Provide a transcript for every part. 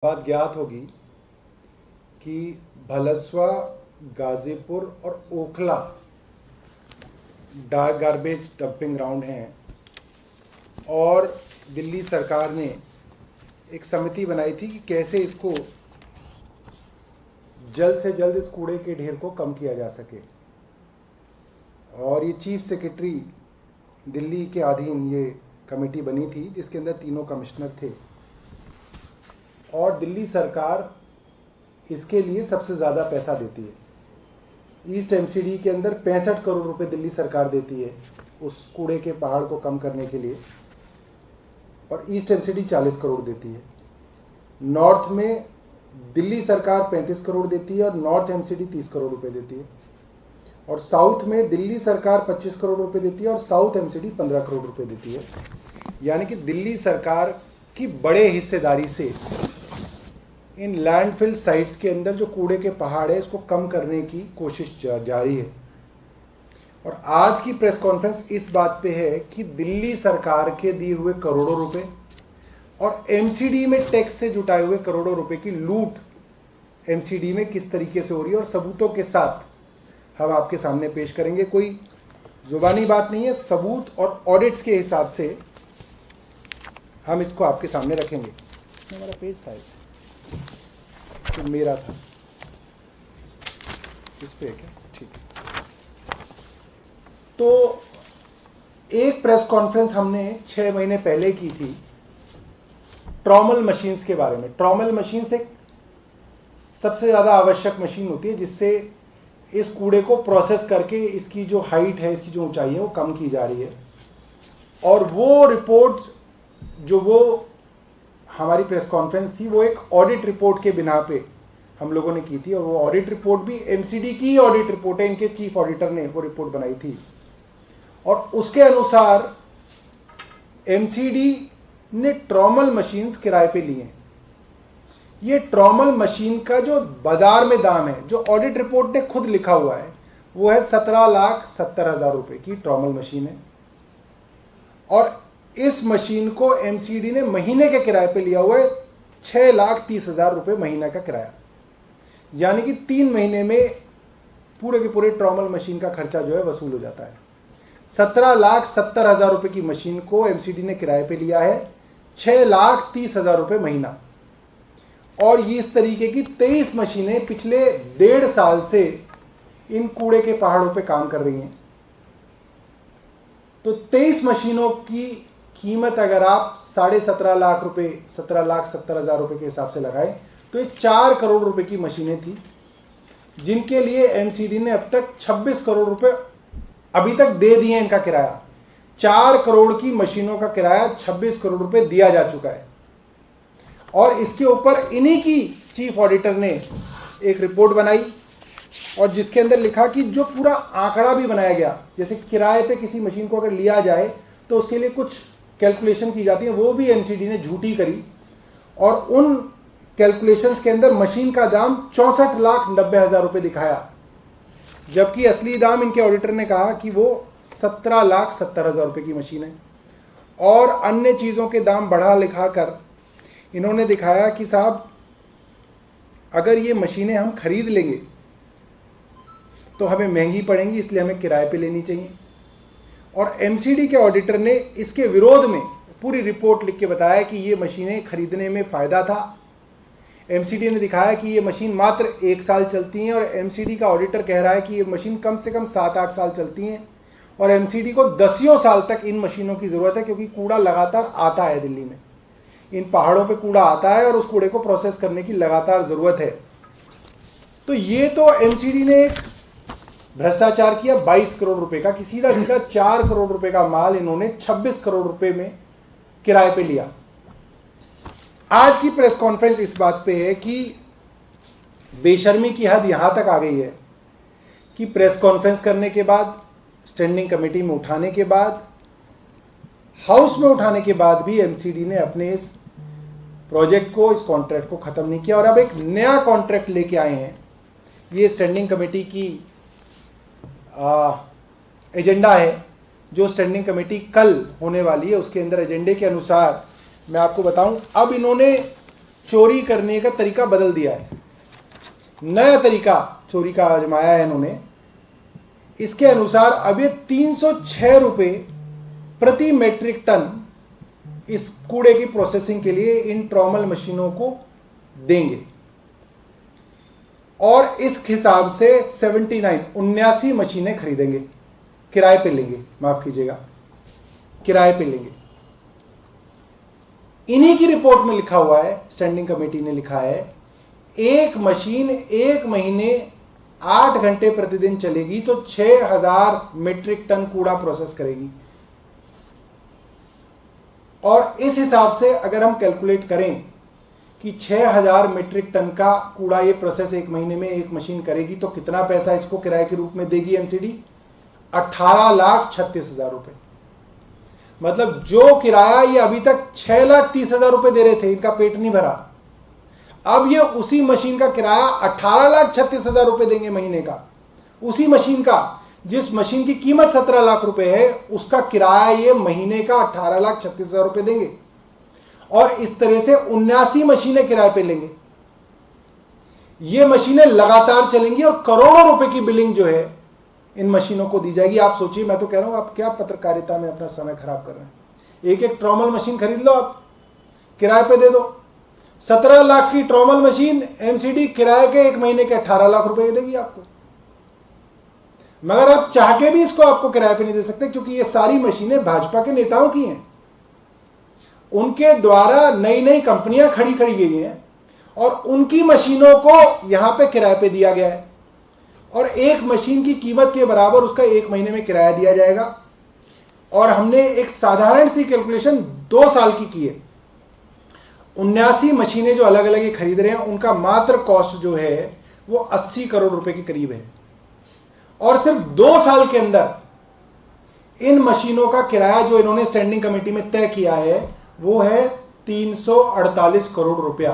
बात ज्ञात होगी कि भलसवा, गाजीपुर और Okhla dark garbage dumping ground हैं और दिल्ली सरकार ने एक समिति बनाई थी कि कैसे इसको जल्द से जल्द इस कूड़े के ढेर को कम किया जा सके। और ये चीफ सेक्रेटरी दिल्ली के अधीन ये कमेटी बनी थी जिसके अंदर तीनों कमिश्नर थे और दिल्ली सरकार इसके लिए सबसे ज़्यादा पैसा देती है। ईस्ट एमसीडी के अंदर 65 करोड़ रुपए दिल्ली सरकार देती है उस कूड़े के पहाड़ को कम करने के लिए और ईस्ट एमसीडी 40 करोड़ देती है। नॉर्थ में दिल्ली सरकार 35 करोड़ देती है और नॉर्थ एमसीडी 30 करोड़ रुपए देती है और साउथ में दिल्ली सरकार 25 करोड़ रुपए देती है और साउथ एमसीडी 15 करोड़ रुपए देती है। यानी कि दिल्ली सरकार की बड़े हिस्सेदारी से इन लैंडफिल साइट्स के अंदर जो कूड़े के पहाड़ है इसको कम करने की कोशिश जारी है। और आज की प्रेस कॉन्फ्रेंस इस बात पे है कि दिल्ली सरकार के दिए हुए करोड़ों रुपए और एमसीडी में टैक्स से जुटाए हुए करोड़ों रुपए की लूट एमसीडी में किस तरीके से हो रही है और सबूतों के साथ हम आपके सामने पेश करेंगे। कोई जुबानी बात नहीं है, सबूत और ऑडिट्स के हिसाब से हम इसको आपके सामने रखेंगे। हमारा पेज था तो मेरा था इस पे क्या ठीक है। तो एक प्रेस कॉन्फ्रेंस हमने 6 महीने पहले की थी ट्रॉमल मशीन्स के बारे में। ट्रॉमल मशीन्स एक सबसे ज़्यादा आवश्यक मशीन होती है जिससे इस कूड़े को प्रोसेस करके इसकी जो हाइट है, इसकी जो ऊंचाई है वो कम की जा रही है। और वो रिपोर्ट जो वो हमारी प्रेस कॉन्फ्रेंस थी वो एक ऑडिट रिपोर्ट के बिना पे हम लोगों ने की थी और वो ऑडिट रिपोर्ट भी एमसीडी की ऑडिट रिपोर्ट है। इनके चीफ ऑडिटर ने वो रिपोर्ट बनाई थी और उसके अनुसार एमसीडी ने ट्रॉमल मशीन्स किराए पे लिए। ये ट्रॉमल मशीन का जो बाजार में दाम है, जो ऑडिट रिपोर्ट ने खुद लिखा हुआ है, वो है 17,70,000 रुपए की ट्रॉमल मशीन है। और इस मशीन को एमसीडी ने महीने के किराए पे लिया हुआ है 6,30,000 रुपए महीना का किराया। यानी कि 3 महीने में पूरे के पूरे ट्रॉमल मशीन का खर्चा जो है वसूल हो जाता है। 17,70,000 रुपए की मशीन को एमसीडी ने किराए पे लिया है 6,30,000 रुपए महीना। और ये इस तरीके की 23 मशीनें पिछले 1.5 साल से इन कूड़े के पहाड़ों पे काम कर रही हैं। तो 23 मशीनों की कीमत अगर आप 17.5 लाख रुपए, 17,70,000 रुपए के हिसाब से लगाएं तो ये 4 करोड़ रुपए की मशीनें थी जिनके लिए एमसीडी ने अब तक 26 करोड़ रुपए अभी तक दे दिए। इनका किराया 4 करोड़ की मशीनों का किराया 26 करोड़ रुपए दिया जा चुका है। और इसके ऊपर इन्हीं की चीफ ऑडिटर ने एक रिपोर्ट बनाई और जिसके अंदर लिखा कि जो पूरा आंकड़ा भी बनाया गया, जैसे किराए पे किसी मशीन को अगर लिया जाए तो उसके लिए कुछ कैलकुलेशन की जाती है, वो भी एमसीडी ने झूठी करी। और उन कैलकुलेशंस के अंदर मशीन का दाम 64,90,000 रुपए दिखाया, जबकि असली दाम इनके ऑडिटर ने कहा कि वो 17,70,000 रुपए की मशीन है। और अन्य चीज़ों के दाम बढ़ा लिखा कर इन्होंने दिखाया कि साहब अगर ये मशीनें हम खरीद लेंगे तो हमें महंगी पड़ेंगी, इसलिए हमें किराए पे लेनी चाहिए। और एमसीडी के ऑडिटर ने इसके विरोध में पूरी रिपोर्ट लिख के बताया कि ये मशीनें खरीदने में फ़ायदा था। एमसीडी ने दिखाया कि ये मशीन मात्र 1 साल चलती हैं और एमसीडी का ऑडिटर कह रहा है कि ये मशीन कम से कम 7-8 साल चलती हैं और एमसीडी को 10 साल तक इन मशीनों की ज़रूरत है, क्योंकि कूड़ा लगातार आता है दिल्ली में। इन पहाड़ों पे कूड़ा आता है और उस कूड़े को प्रोसेस करने की लगातार ज़रूरत है। तो ये तो एमसीडी ने भ्रष्टाचार किया 22 करोड़ रुपए का, कि सीधा सीधा 4 करोड़ रुपए का माल इन्होंने 26 करोड़ रुपए में किराए पे लिया। आज की प्रेस कॉन्फ्रेंस इस बात पे है कि बेशर्मी की हद यहां तक आ गई है कि प्रेस कॉन्फ्रेंस करने के बाद, स्टैंडिंग कमेटी में उठाने के बाद, हाउस में उठाने के बाद भी एमसीडी ने अपने इस प्रोजेक्ट को, इस कॉन्ट्रैक्ट को खत्म नहीं किया और अब एक नया कॉन्ट्रैक्ट लेके आए हैं। ये स्टैंडिंग कमेटी की एजेंडा है जो स्टैंडिंग कमेटी कल होने वाली है। उसके अंदर एजेंडे के अनुसार मैं आपको बताऊं, अब इन्होंने चोरी करने का तरीका बदल दिया है, नया तरीका चोरी का आजमाया है इन्होंने। इसके अनुसार अब ये 306 रुपए प्रति मेट्रिक टन इस कूड़े की प्रोसेसिंग के लिए इन ट्रॉमल मशीनों को देंगे और इस हिसाब से 79 मशीनें खरीदेंगे, किराए पे लेंगे, माफ कीजिएगा, किराए पे लेंगे। इन्हीं की रिपोर्ट में लिखा हुआ है, स्टैंडिंग कमेटी ने लिखा है, एक मशीन एक महीने 8 घंटे प्रतिदिन चलेगी तो 6000 मीट्रिक टन कूड़ा प्रोसेस करेगी। और इस हिसाब से अगर हम कैलकुलेट करें कि 6000 मीट्रिक टन का कूड़ा ये प्रोसेस एक महीने में एक मशीन करेगी तो कितना पैसा इसको किराए के रूप में देगी एमसीडी? 18,36,000 रुपए। मतलब जो किराया ये अभी तक 6,30,000 रुपए दे रहे थे, इनका पेट नहीं भरा, अब ये उसी मशीन का किराया 18,36,000 रुपए देंगे महीने का। उसी मशीन का, जिस मशीन की कीमत 17 लाख रुपए है, उसका किराया ये महीने का 18,36,000 रुपए देंगे और इस तरह से 79 मशीनें किराए पे लेंगे। ये मशीनें लगातार चलेंगी और करोड़ों रुपए की बिलिंग जो है इन मशीनों को दी जाएगी। आप सोचिए, मैं तो कह रहा हूं, आप क्या पत्रकारिता में अपना समय खराब कर रहे हैं। एक एक ट्रॉमल मशीन खरीद लो, आप किराए पे दे दो। 17 लाख की ट्रॉमल मशीन एमसीडी किराए के एक महीने के 18 लाख रुपए देगी आपको। मगर आप चाह के भी इसको आपको किराए पे नहीं दे सकते, क्योंकि ये सारी मशीनें भाजपा के नेताओं की हैं। उनके द्वारा नई नई कंपनियां खड़ी गई हैं और उनकी मशीनों को यहां पे किराए पे दिया गया है और एक मशीन की कीमत के बराबर उसका एक महीने में किराया दिया जाएगा। और हमने एक साधारण सी कैलकुलेशन 2 साल की है। 79 मशीनें जो अलग अलग ये खरीद रहे हैं, उनका मात्र कॉस्ट जो है वो 80 करोड़ रुपए के करीब है और सिर्फ 2 साल के अंदर इन मशीनों का किराया जो इन्होंने स्टैंडिंग कमेटी में तय किया है वो है 348 करोड़ रुपया।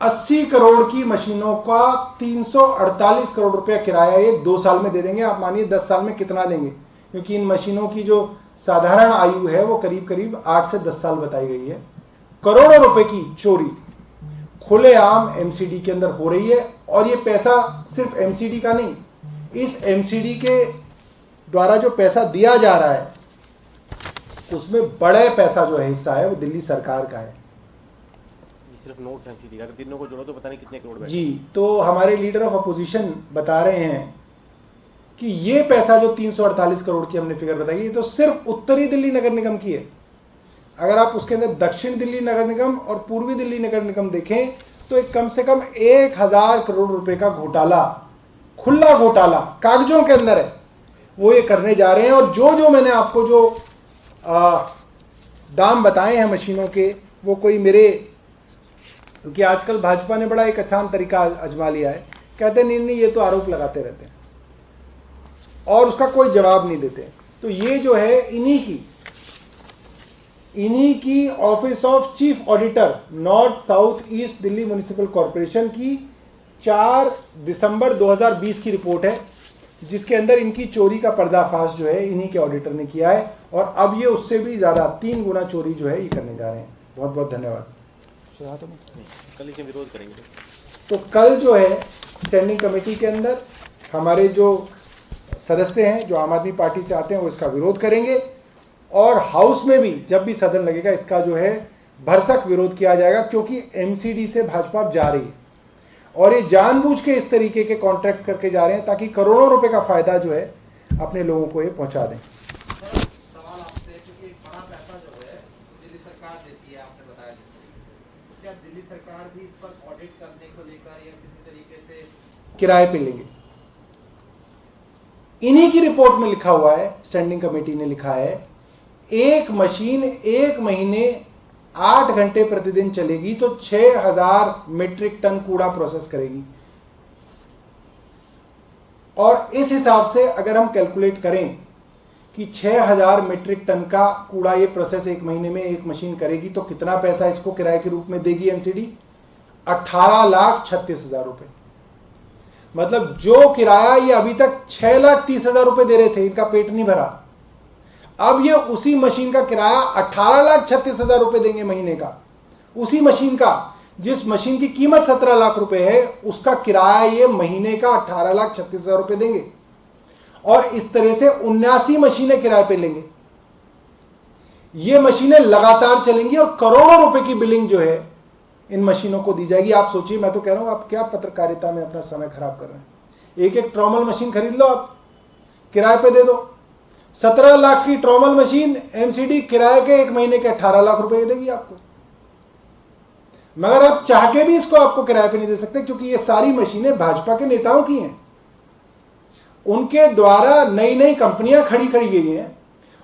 80 करोड़ की मशीनों का 348 करोड़ रुपया किराया ये 2 साल में दे देंगे। आप मानिए 10 साल में कितना देंगे, क्योंकि इन मशीनों की जो साधारण आयु है वो करीब करीब 8 से 10 साल बताई गई है। करोड़ों रुपए की चोरी खुलेआम एमसीडी के अंदर हो रही है और ये पैसा सिर्फ एमसीडी का नहीं, इस एमसीडी के द्वारा जो पैसा दिया जा रहा है उसमें बड़े पैसा जो है हिस्सा है वो दिल्ली सरकार का है। सिर्फ नोट एमसीडी का, अगर तीनों को जोड़ो तो पता नहीं कितने करोड़ जी। तो हमारे लीडर ऑफ अपोजिशन बता रहे हैं कि ये पैसा जो 348 करोड़ की हमने फिगर बताई, ये तो सिर्फ उत्तरी दिल्ली नगर निगम की है। अगर आप उसके अंदर दक्षिण दिल्ली नगर निगम और पूर्वी दिल्ली नगर निगम देखें तो एक कम से कम 1000 करोड़ रुपए का घोटाला, खुला घोटाला कागजों के अंदर है, वो ये करने जा रहे हैं। और जो मैंने आपको जो दाम बताए हैं मशीनों के, वो कोई मेरे, क्योंकि आजकल भाजपा ने बड़ा एक आसान तरीका आजमा लिया है, कहते नहीं ये तो आरोप लगाते रहते हैं और उसका कोई जवाब नहीं देते। तो ये जो है इन्हीं की office of chief auditor north south east Delhi municipal corporation की 4 दिसंबर 2020 की रिपोर्ट है, जिसके अंदर इनकी चोरी का पर्दाफाश जो है इन्हीं के ऑडिटर ने किया है और अब ये उससे भी ज़्यादा 3 गुना चोरी जो है ये करने जा रहे हैं। बहुत बहुत धन्यवाद। कल इसे विरोध करेंगे। तो कल जो है स्टैंडिंग कमेटी के अंदर हमारे जो सदस्य हैं जो आम आदमी पार्टी से आते हैं वो इसका विरोध करेंगे और हाउस में भी जब भी सदन लगेगा इसका जो है भरसक विरोध किया जाएगा, क्योंकि एमसीडी से भाजपा अब जा रही है और ये जानबूझ के इस तरीके के कॉन्ट्रैक्ट करके जा रहे हैं ताकि करोड़ों रुपए का फायदा जो है अपने लोगों को ये पहुंचा दें। सवाल आपसे, क्योंकि बड़ा पैसा जो है दिल्ली सरकार देती है, आपने बताया, क्या दिल्ली सरकार भी इस पर ऑडिट करने को लेकर या किसी तरीके से किराए पे लेंगे? इन्हीं की रिपोर्ट में लिखा हुआ है, स्टैंडिंग कमेटी ने लिखा है, एक मशीन एक महीने 8 घंटे प्रतिदिन चलेगी तो 6000 मीट्रिक टन कूड़ा प्रोसेस करेगी। और इस हिसाब से अगर हम कैलकुलेट करें कि 6000 मीट्रिक टन का कूड़ा ये प्रोसेस एक महीने में एक मशीन करेगी तो कितना पैसा इसको किराए के रूप में देगी एमसीडी? 18,36,000 रुपए। मतलब जो किराया ये अभी तक 6,30,000 रुपए दे रहे थे, इनका पेट नहीं भरा, अब ये उसी मशीन का किराया 18,36,000 रुपए देंगे महीने का। उसी मशीन का, जिस मशीन की कीमत 17 लाख रुपए है, उसका किराया ये महीने का 18,36,000 रुपए देंगे और इस तरह से 79 मशीनें किराए पे लेंगे। ये मशीनें लगातार चलेंगी और करोड़ों रुपए की बिलिंग जो है इन मशीनों को दी जाएगी। आप सोचिए, मैं तो कह रहा हूं आप क्या पत्रकारिता में अपना समय खराब कर रहे हैं। एक एक ट्रॉमल मशीन खरीद लो, आप किराए पे दे दो। 17 लाख की ट्रॉमल मशीन एमसीडी किराए के एक महीने के 18 लाख रुपए देगी आपको। मगर आप चाह के भी इसको आपको किराए पे नहीं दे सकते, क्योंकि ये सारी मशीनें भाजपा के नेताओं की हैं। उनके द्वारा नई नई कंपनियां खड़ी गई हैं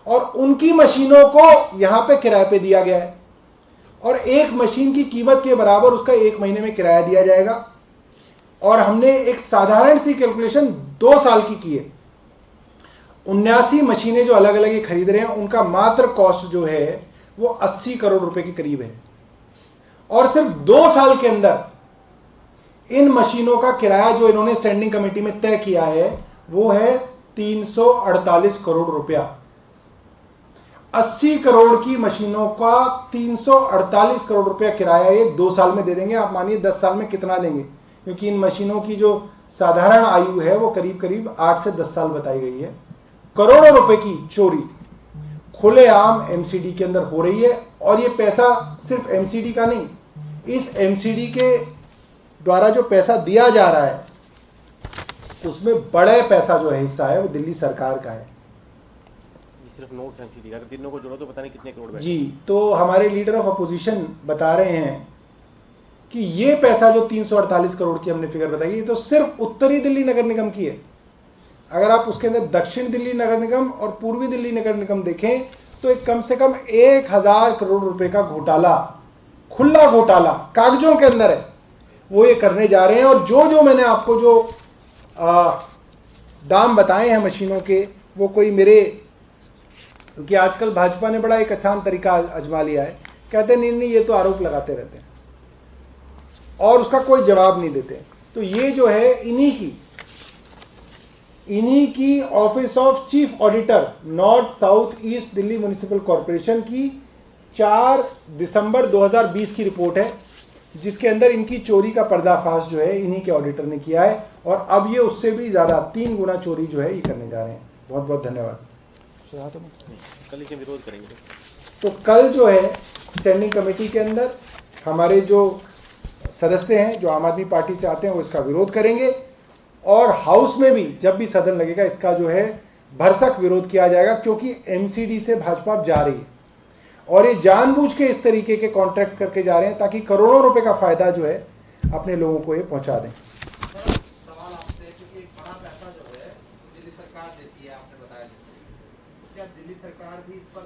और उनकी मशीनों को यहां पे किराए पे दिया गया है और एक मशीन की कीमत के बराबर उसका एक महीने में किराया दिया जाएगा। और हमने एक साधारण सी कैलकुलेशन 2 साल की है। 79 मशीनें जो अलग अलग ये खरीद रहे हैं, उनका मात्र कॉस्ट जो है वो 80 करोड़ रुपए के करीब है और सिर्फ 2 साल के अंदर इन मशीनों का किराया जो इन्होंने स्टैंडिंग कमेटी में तय किया है वो है 348 करोड़ रुपया। 80 करोड़ की मशीनों का 348 करोड़ रुपया किराया ये 2 साल में दे देंगे। आप मानिए 10 साल में कितना देंगे, क्योंकि इन मशीनों की जो साधारण आयु है वो करीब करीब 8 से 10 साल बताई गई है। करोड़ों रुपए की चोरी खुलेआम एमसीडी के अंदर हो रही है और ये पैसा सिर्फ एमसीडी का नहीं, इस एमसीडी के द्वारा जो पैसा दिया जा रहा है उसमें बड़े पैसा जो है हिस्सा है वो दिल्ली सरकार का है। ये सिर्फ नोट एमसीडी का, अगर तीनों को जोड़ो तो पता नहीं कितने करोड़ बैठे। जी, तो हमारे लीडर ऑफ अपोजिशन बता रहे हैं कि ये पैसा जो 348 करोड़ की हमने फिगर बताई, ये तो सिर्फ उत्तरी दिल्ली नगर निगम की है। अगर आप उसके अंदर दक्षिण दिल्ली नगर निगम और पूर्वी दिल्ली नगर निगम देखें तो एक कम से कम 1000 करोड़ रुपए का घोटाला, खुला घोटाला कागजों के अंदर है, वो ये करने जा रहे हैं। और जो मैंने आपको जो दाम बताए हैं मशीनों के, वो कोई मेरे, क्योंकि आजकल भाजपा ने बड़ा एक आसान तरीका आजमा लिया है, कहते नहीं ये तो आरोप लगाते रहते हैं और उसका कोई जवाब नहीं देते। तो ये जो है इन्हीं की office of chief auditor north south east Delhi municipal corporation की 4 दिसंबर 2020 की रिपोर्ट है, जिसके अंदर इनकी चोरी का पर्दाफाश जो है इन्हीं के ऑडिटर ने किया है और अब ये उससे भी ज़्यादा 3 गुना चोरी जो है ये करने जा रहे हैं। बहुत बहुत धन्यवाद। कल इसे विरोध करेंगे। तो कल जो है स्टैंडिंग कमेटी के अंदर हमारे जो सदस्य हैं जो आम आदमी पार्टी से आते हैं वो इसका विरोध करेंगे और हाउस में भी जब भी सदन लगेगा इसका जो है भरसक विरोध किया जाएगा, क्योंकि एमसीडी से भाजपा अब जा रही है और ये जानबूझ के इस तरीके के कॉन्ट्रैक्ट करके जा रहे हैं ताकि करोड़ों रुपए का फायदा जो है अपने लोगों को ये पहुंचा दें। सवाल आपसे, क्योंकि एक बड़ा पैसा जो है दिल्ली सरकार देती है, आपने बताया, क्या दिल्ली सरकार भी इस पर